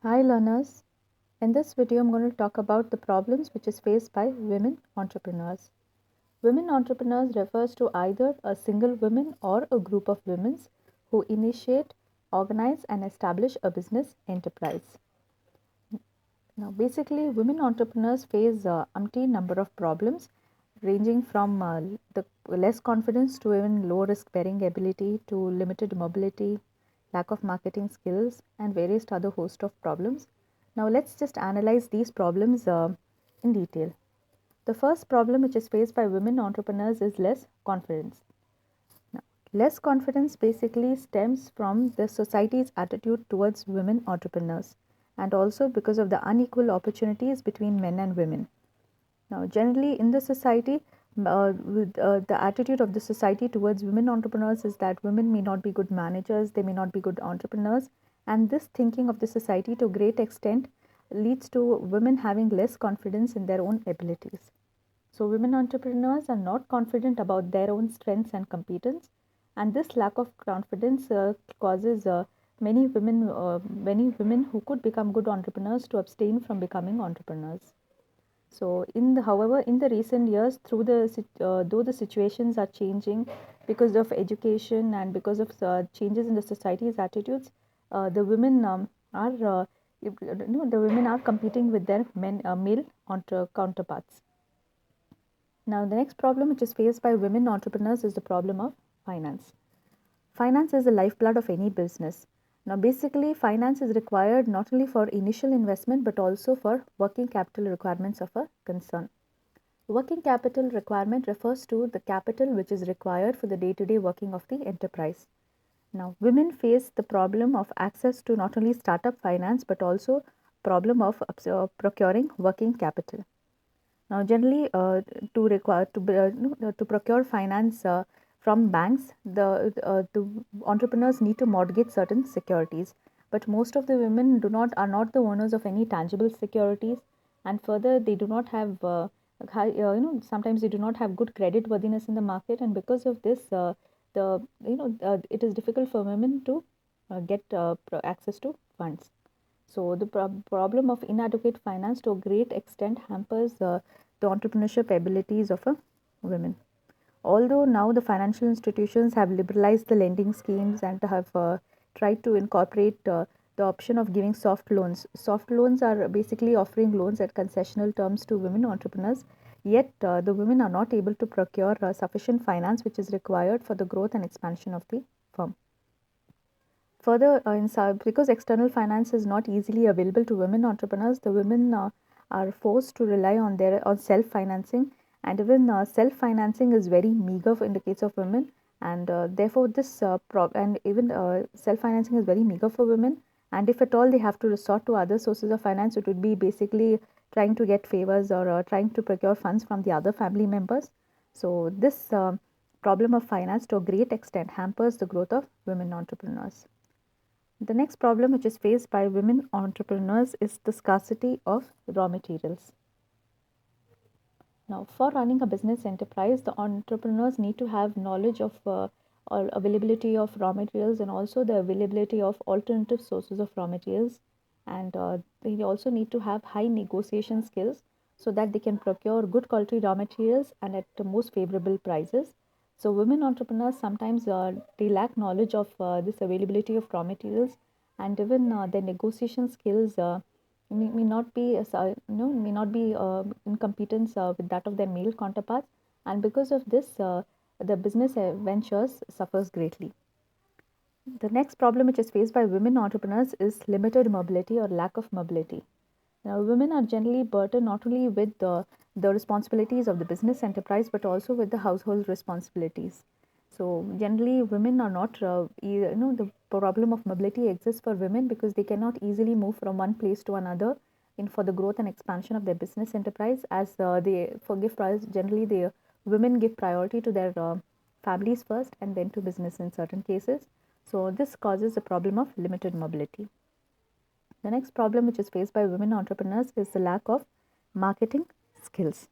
Hi learners, in this video I'm going to talk about the problems which is faced by women entrepreneurs. Women entrepreneurs refers to either a single woman or a group of women who initiate, organize and establish a business enterprise. Now basically women entrepreneurs face umpteen number of problems ranging from the less confidence to even low risk bearing ability to limited mobility, lack of marketing skills and various other host of problems. Now let's just analyze these problems in detail. The first problem which is faced by women entrepreneurs is less confidence. Now, less confidence basically stems from the society's attitude towards women entrepreneurs and also because of the unequal opportunities between men and women. Now, generally in the society, the attitude of the society towards women entrepreneurs is that women may not be good managers, they may not be good entrepreneurs, and this thinking of the society to a great extent leads to women having less confidence in their own abilities. So, women entrepreneurs are not confident about their own strengths and competence, and this lack of confidence causes many women who could become good entrepreneurs to abstain from becoming entrepreneurs. So, however, in the recent years, though the situations are changing because of education and because of changes in the society's attitudes, the women are the women are competing with their male counterparts. Now, the next problem which is faced by women entrepreneurs is the problem of finance. Finance is the lifeblood of any business. Now, basically, finance is required not only for initial investment but also for working capital requirements of a concern. Working capital requirement refers to the capital which is required for the day to day working of the enterprise. Now, women face the problem of access to not only startup finance but also problem of procuring working capital. Now, generally, to procure finance from banks, the entrepreneurs need to mortgage certain securities. But most of the women do not are not the owners of any tangible securities, and further, they do not have sometimes they do not have good credit worthiness in the market, and because of this, it is difficult for women to get access to funds. So the problem of inadequate finance to a great extent hampers the entrepreneurship abilities of a women. Although now the financial institutions have liberalized the lending schemes and have tried to incorporate the option of giving soft loans. Soft loans are basically offering loans at concessional terms to women entrepreneurs. Yet the women are not able to procure sufficient finance which is required for the growth and expansion of the firm. Further, because external finance is not easily available to women entrepreneurs, the women are forced to rely on self financing, and even self financing is very meager in the case of women, and therefore and even self financing is very meager for women. And if at all they have to resort to other sources of finance, it would be basically trying to get favors or trying to procure funds from the other family members. So this problem of finance to a great extent hampers the growth of women entrepreneurs. The next problem which is faced by women entrepreneurs is the scarcity of raw materials. Now, for running a business enterprise, the entrepreneurs need to have knowledge of or availability of raw materials and also the availability of alternative sources of raw materials. And they also need to have high negotiation skills so that they can procure good quality raw materials and at the most favorable prices. So, women entrepreneurs sometimes they lack knowledge of this availability of raw materials, and even their negotiation skills may not be may not be in competence with that of their male counterparts, and because of this the business ventures suffers greatly. The next problem which is faced by women entrepreneurs is limited mobility or lack of mobility. Now, women are generally burdened not only with the responsibilities of the business enterprise but also with the household responsibilities. So, generally, women are not, the problem of mobility exists for women because they cannot easily move from one place to another in for the growth and expansion of their business enterprise. As they forgive price, generally, the women give priority to their families first and then to business in certain cases. So, this causes a problem of limited mobility. The next problem which is faced by women entrepreneurs is the lack of marketing skills.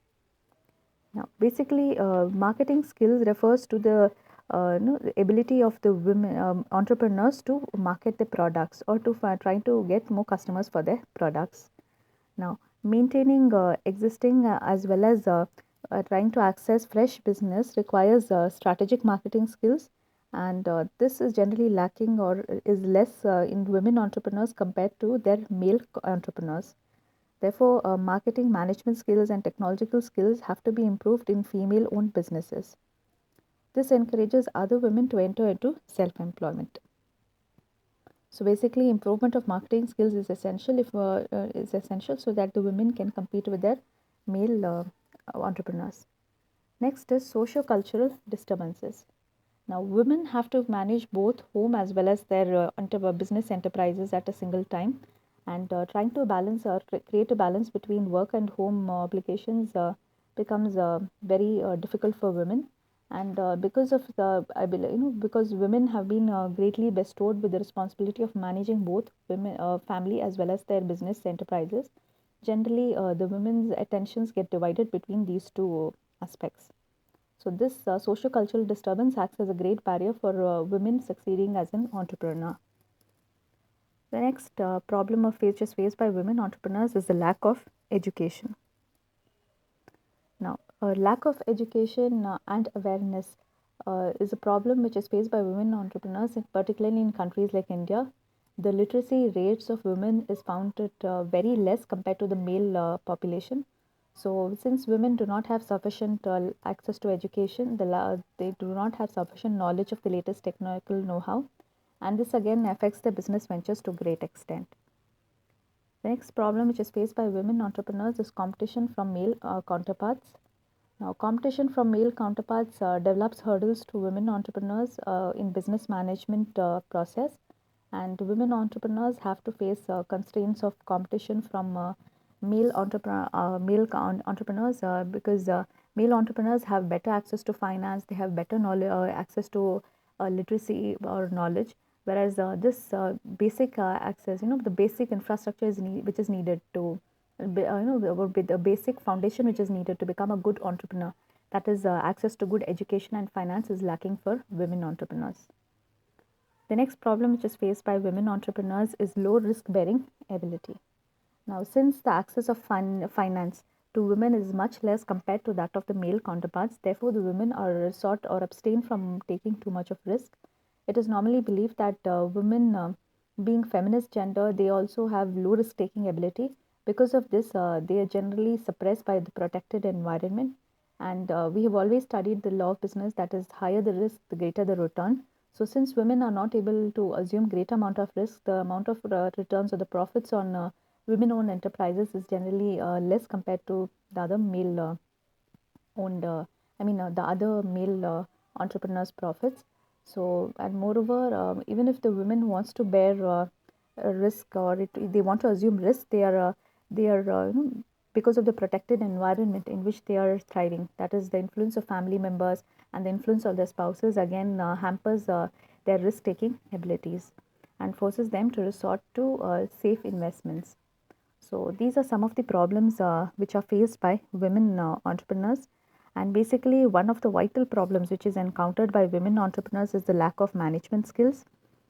Now, basically, marketing skills refers to the the ability of the women entrepreneurs to market their products or to try to get more customers for their products. Now, maintaining existing as well as trying to access fresh business requires strategic marketing skills, and this is generally lacking or is less in women entrepreneurs compared to their male entrepreneurs. Therefore, marketing management skills and technological skills have to be improved in female owned businesses. This encourages other women to enter into self employment. So basically, improvement of marketing skills is essential if is essential so that the women can compete with their male entrepreneurs. Next is socio-cultural disturbances. Now, women have to manage both home as well as their business enterprises at a single time, and trying to balance or create a balance between work and home obligations becomes very difficult for women. And because of the, I believe, because women have been greatly bestowed with the responsibility of managing both women, family as well as their business enterprises. Generally, the women's attentions get divided between these two aspects. So this socio-cultural disturbance acts as a great barrier for women succeeding as an entrepreneur. The next problem which is faced by women entrepreneurs is the lack of education. Now, lack of education and awareness is a problem which is faced by women entrepreneurs, particularly in countries like India. The literacy rates of women is found at very less compared to the male population. So, since women do not have sufficient access to education, they do not have sufficient knowledge of the latest technical know-how, and this again affects their business ventures to a great extent. The next problem which is faced by women entrepreneurs is competition from male counterparts. Now, competition from male counterparts develops hurdles to women entrepreneurs in business management process, and women entrepreneurs have to face constraints of competition from entrepreneurs because male entrepreneurs have better access to finance, they have better knowledge, access to literacy or knowledge, whereas this basic access, the basic infrastructure which is needed to the basic foundation which is needed to become a good entrepreneur, that is access to good education and finance, is lacking for women entrepreneurs. The next problem which is faced by women entrepreneurs is low risk bearing ability. Now, since the access of finance to women is much less compared to that of the male counterparts, therefore the women are resort or abstain from taking too much of risk. It is normally believed that women, being feminist gender, they also have low risk taking ability. Because of this, they are generally suppressed by the protected environment. And we have always studied the law of business, that is, higher the risk, the greater the return. So, since women are not able to assume great amount of risk, the amount of returns or the profits on women-owned enterprises is generally less compared to the other male owned, the other male entrepreneurs' profits. So, and moreover, even if the women wants to bear a risk or they want to assume risk, they are because of the protected environment in which they are thriving. That is, the influence of family members and the influence of their spouses again hampers their risk-taking abilities and forces them to resort to safe investments. So these are some of the problems which are faced by women entrepreneurs. And basically, one of the vital problems which is encountered by women entrepreneurs is the lack of management skills.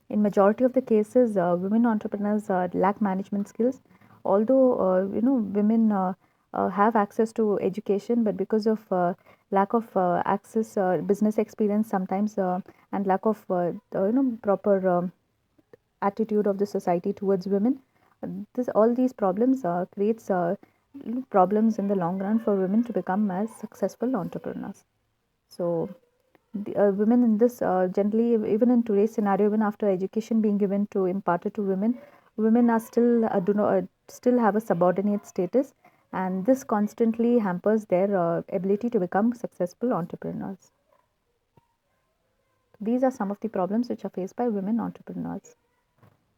In majority of the cases, women entrepreneurs lack management skills. Although women have access to education, but because of lack of access, business experience sometimes, and lack of proper attitude of the society towards women, this all these problems creates problems in the long run for women to become as successful entrepreneurs. So the, women in this generally, even in today's scenario, even after education being given to imparted to women, women are still do not still have a subordinate status, and this constantly hampers their ability to become successful entrepreneurs. These are some of the problems which are faced by women entrepreneurs.